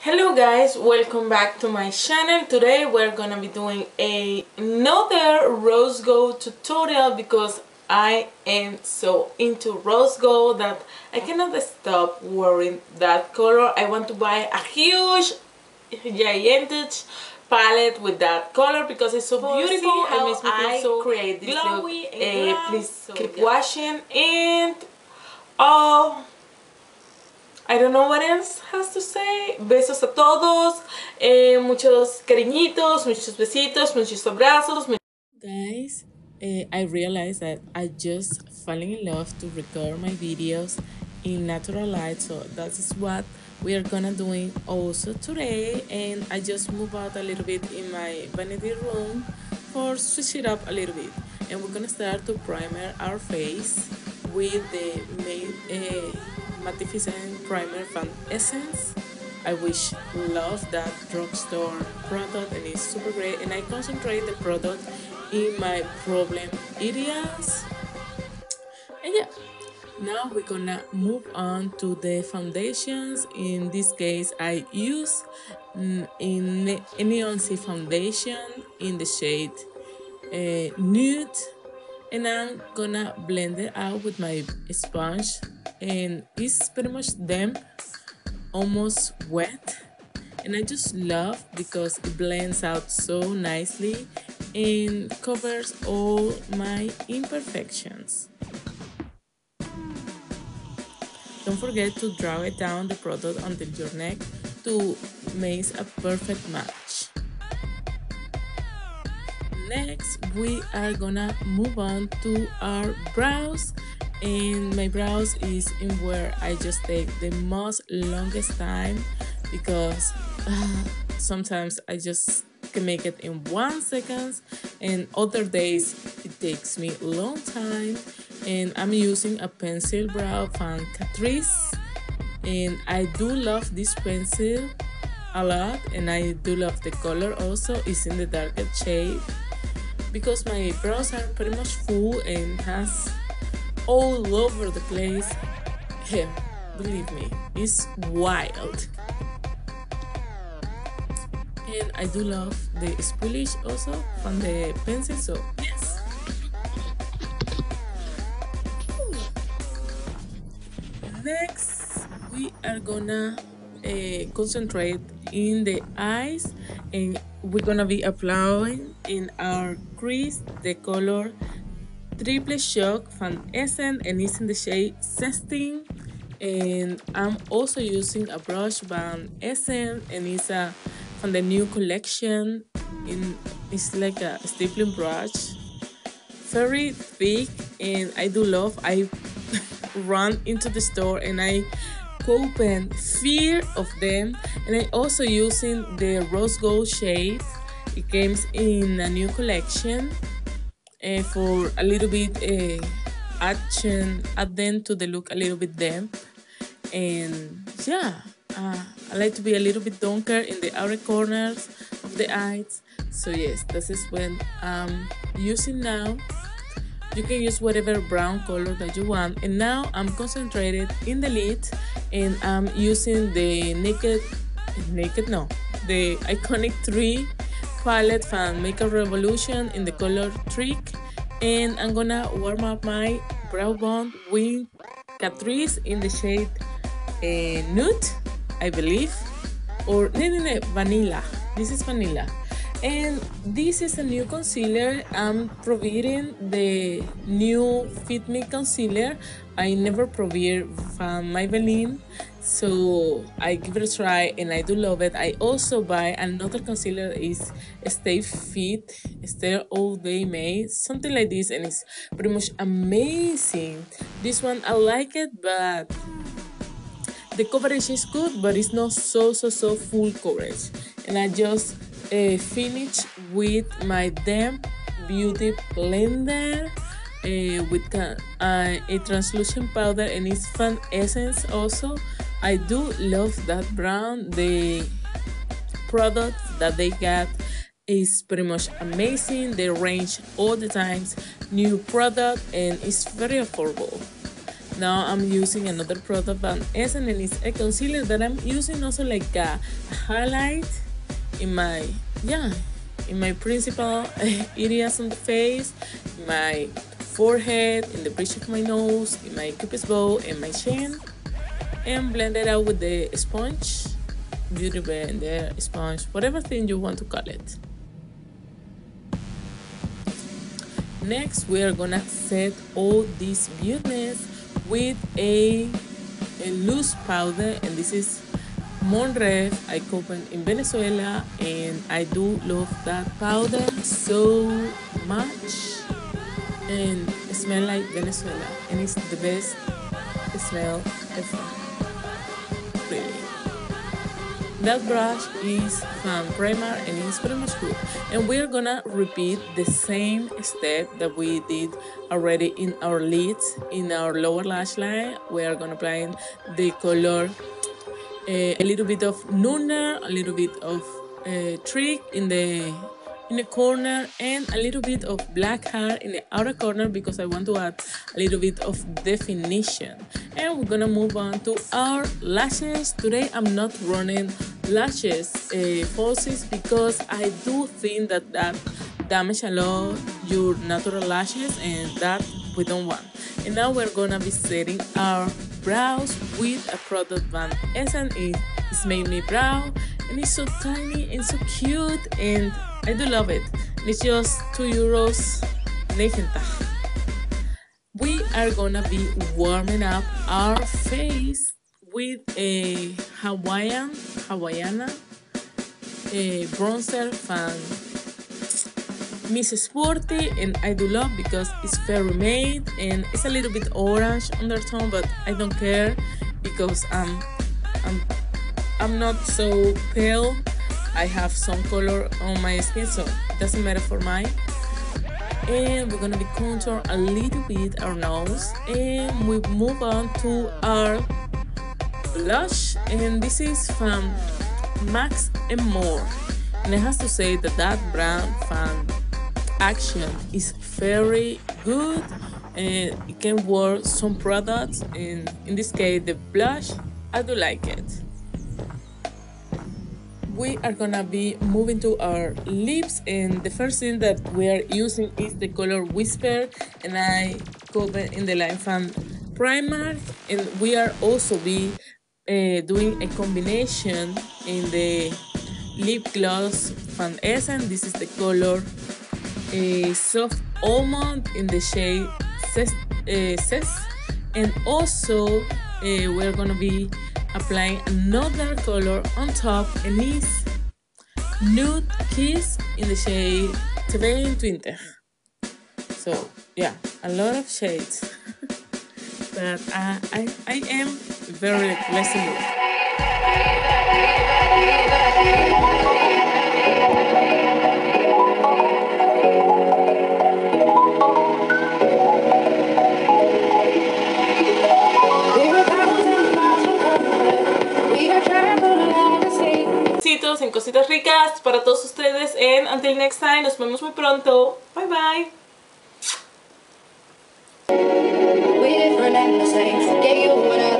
Hello guys, welcome back to my channel. Today we're gonna be doing another rose gold tutorial because I am so into rose gold that I cannot stop wearing that color. I want to buy a huge gigantic palette with that color because it's so beautiful. It makes me feel so create this glowy look. And please so keep watching and I don't know what else has to say. Besos a todos, muchos cariñitos, muchos besitos, muchos abrazos. Guys, I realized that I just falling in love to record my videos in natural light, so that is what we are gonna doing also today. And I just move out a little bit in my vanity room for switch it up a little bit, and we're gonna start to primer our face with the Magnificent Primer from Essence. I love that drugstore product and it's super great, and I concentrate the product in my problem areas. And yeah, now we're gonna move on to the foundations. In this case I use in Neon C foundation in the shade nude, and I'm gonna blend it out with my sponge, and it's pretty much damp, almost wet, and I just love because it blends out so nicely and covers all my imperfections. Don't forget to draw it down the product until your neck to make a perfect match. Next, we are gonna move on to our brows, and my brows is in where I just take the most longest time because sometimes I just can make it in 1 second, and other days it takes me a long time. And I'm using a pencil brow from Catrice, and I do love this pencil a lot, and I do love the color also. It's in the darker shade because my brows are pretty much full and has all over the place hair. Believe me, it's wild. And I do love the spolish also from the pencil, so yes. Next, we are gonna concentrate in the eyes, and we're gonna be applying in our crease the color Triple Shock from Essence, and it's in the shade 16. And I'm also using a brush from Essence, and it's from the new collection. It's like a stapling brush, very thick, and I do love. I run into the store and I open fear of them. And I also using the rose gold shade. It came in a new collection for a little bit add them to the look a little bit damp. And yeah, I like to be a little bit darker in the outer corners of the eyes. So yes, this is what I'm using now. You can use whatever brown color that you want. And now I'm concentrated in the lid, and I'm using the the Iconic 3 palette from Makeup Revolution in the color Trick. And I'm gonna warm up my brow bone with Catrice in the shade nude, I believe, or no, vanilla. This is vanilla. And this is a new concealer. I'm providing the new Fit Me concealer. I never provide from Maybelline, so I give it a try and I do love it. I also buy another concealer, is Stay Fit, Stay All Day Made, something like this, and it's pretty much amazing. This one I like it, but the coverage is good, but it's not so full coverage. And I just finish with my damp beauty blender with a translucent powder, and it's from Essence also. I do love that brown. The product that they got is pretty much amazing. They range all the times new product, and it's very affordable. Now I'm using another product from Essence, and it's a concealer that I'm using also like a highlight in my, in my principal areas on the face, my forehead, in the bridge of my nose, in my cupid's bow, and my chin, and blend it out with the sponge, beauty blender, sponge, whatever thing you want to call it. Next, we are gonna set all this beautiness with a loose powder, and this is Monrev. I copied in Venezuela, and I do love that powder so much, and it smells like Venezuela, and it's the best smell ever, really. That brush is from primer, and it's pretty much good. And we're gonna repeat the same step that we did already in our lids, in our lower lash line. We are gonna apply the color, a little bit of Nuna, a little bit of Trick in the corner, and a little bit of black hair in the outer corner because I want to add a little bit of definition. And we're gonna move on to our lashes. Today I'm not running lashes falsies because I do think that damage a lot your natural lashes, and that we don't want. And now we're gonna be setting our brows with a product from Essence. It's made me brow, and it's so tiny and so cute, and I do love it. It's just €2. We are gonna be warming up our face with a Hawaiiana bronzer from Miss Sporty, and I do love because it's fairy made and it's a little bit orange undertone, but I don't care because I'm not so pale. I have some color on my skin, so it doesn't matter for mine. And we're gonna be contour a little bit our nose, and we move on to our blush, and this is from Max and More, and I have to say that brand from Action is very good, and it can work some products, and in this case the blush, I do like it. We are gonna be moving to our lips, and the first thing that we are using is the color Whisper, and I cover in the line from Primark, and we are also doing a combination in the lip gloss from Essence. This is the color Soft Almond in the shade Cess, and also we're gonna be applying another color on top, and it's Nude Kiss in the shade 20. So yeah, a lot of shades, but I am very pleasant. Besitos en cositas ricas para todos ustedes, and until next time, nos vemos muy pronto. Bye bye. We different and the same. Yeah, you